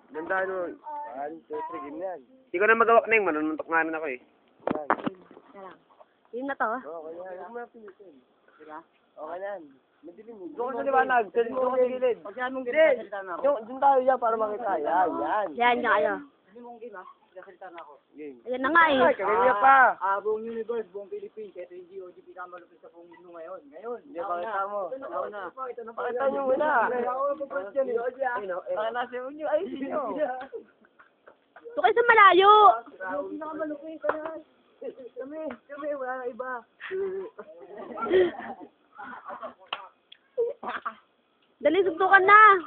Ganda mo. 1, 2, 3, game yan. Hindi ko na magawa na yung manununtok nga rin ako eh. Yun na to. Okay yan. Huwag mo na pilitin. Diba? Okay yan. Madilim mo. Doon ko sa liwanag. Doon ko sa gilid. Pag yan mong gilid, sasalita na ako. Doon tayo yan para makita. Yan, yan. Yan nga kayo. Hindi mong game ha. Sasalita na ako. Game. Ayan na nga eh. Ay, kagaya pa. Buong universe, buong Philippines. Ito yung GOG pinakamalupit sa buong mundo ngayon. Ngayon. Hindi, pakita mo. Pakita nyo muna. Ako na po dyan. GOG ha. Pakita nyo. Ay, sino? Ito kayo sa malayo. Yung pinakamalupit. Kami, wala na iba. Dali, suntukan na.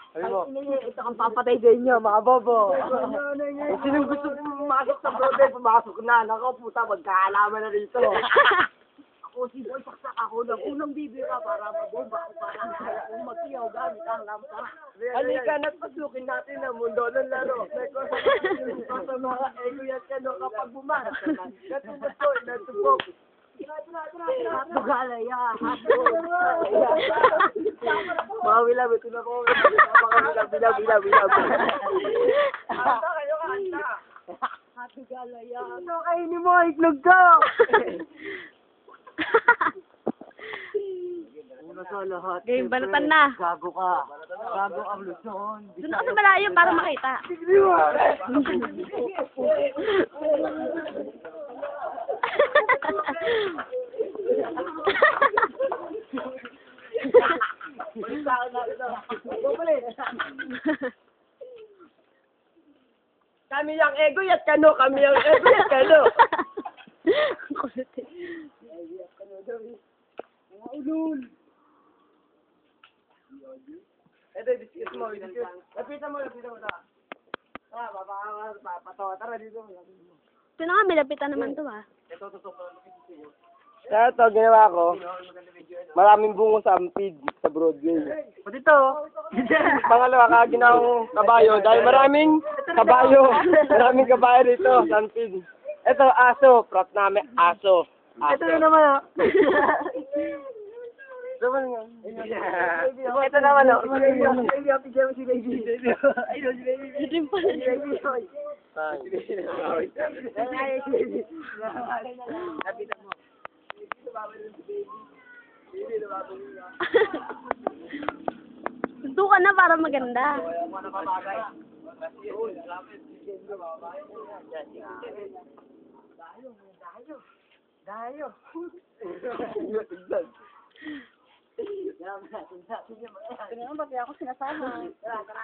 Ito kang papatay din nyo, mga bobo. Kung sinong gusto pumasok sa brother, pumasok na. Nako, puta, magkaalaman na rito. Ako si Boy, saksak ako ng unang bibira para mabomba ako para kaya kong magtiyaw gamit ang lampa. Halika na't pasukin natin ang mundo ng laro. May kosa sa mga ego yan ka no kapag bumarap ka lang. Natubot ko, natubok. Hatugalaya, hatugalaya. Mga wilab, ito na ko. Mga wilab. Kanta kayo, kanta. Hatugalaya. Ano kainin mo, iklog ko. Una sa lahat. Game, balatan na. Gago ka. Gago ang Luzon. Doon ako sa malayo para makita. Kami yang ego yat kano, kami yang ego yat kano. Kulit eh. Ito, discuss mo. Lapitan mo na. Papatawa. Tara dito. Ito na nga, may lapitan naman to ah. Kaya ito, ginawa ko. Maraming bungo sa ampid sa Broadway. Pati ito. Pangalawa, kaginawang kabayo. Dahil maraming kabayo. Maraming kabayo dito sa ampid. Ito, aso. Prop namin, aso. Ito na naman. Ito naman o. Baby, happy jam si baby. Ayun, si baby. Ito yung pala. Happy mo. Suntukan na para maganda. Dayo. Tingnan ba kaya ako sinasama? Tara.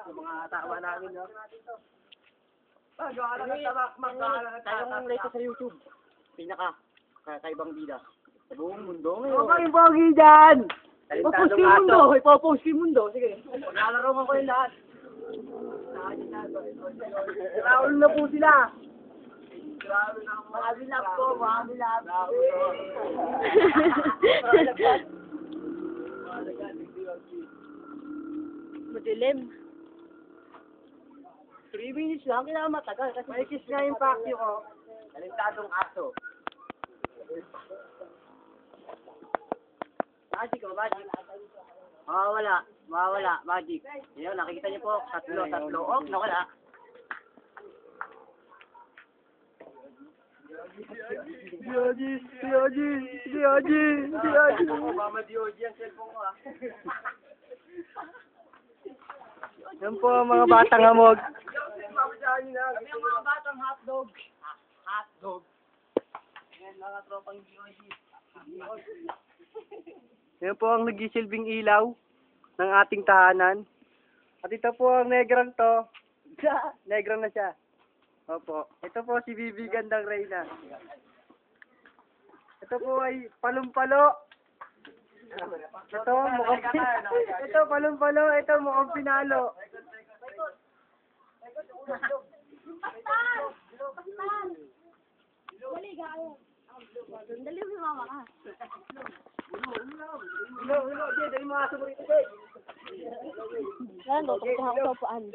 Mga tawa namin, no? Tayong latest sa YouTube. Pinaka-kaibang bida. Sa buong mundo ngayon. Okay, yung pogi dyan! Ipopost yung mundo! Ipopost yung mundo! Sige. Maglalaro ko yung lahat. Raul na po sila! Mga bilap ko, mga bilap. Madilim. 3 minutes lang, kailangan matagal. Kasi may kiss nga yung pakyo ko. Talentadong aso. Magic o, magic. Mawawala, magic. Yun, nakikita niyo po, tatlo. Oh, nawala. Dioji. Mama Dioji ang cellphone ko ah. Yan po ang mga batang hamog. Kami ang mga batang hotdog. Hotdog. Yan mga tropang Dioji. Yan po ang nagisilbing ilaw ng ating tahanan. At ito po ang negrang to. Negrang na siya. Opo. Ito po si Bibi Gandang Reyna. Ito po ay palumpalo. Ito palumpalo. Ito mukhang pinalo. Dali mo mama ka. Ulo. Dali mo aso mo rito. Yan, tutukuhan ko sa upaan.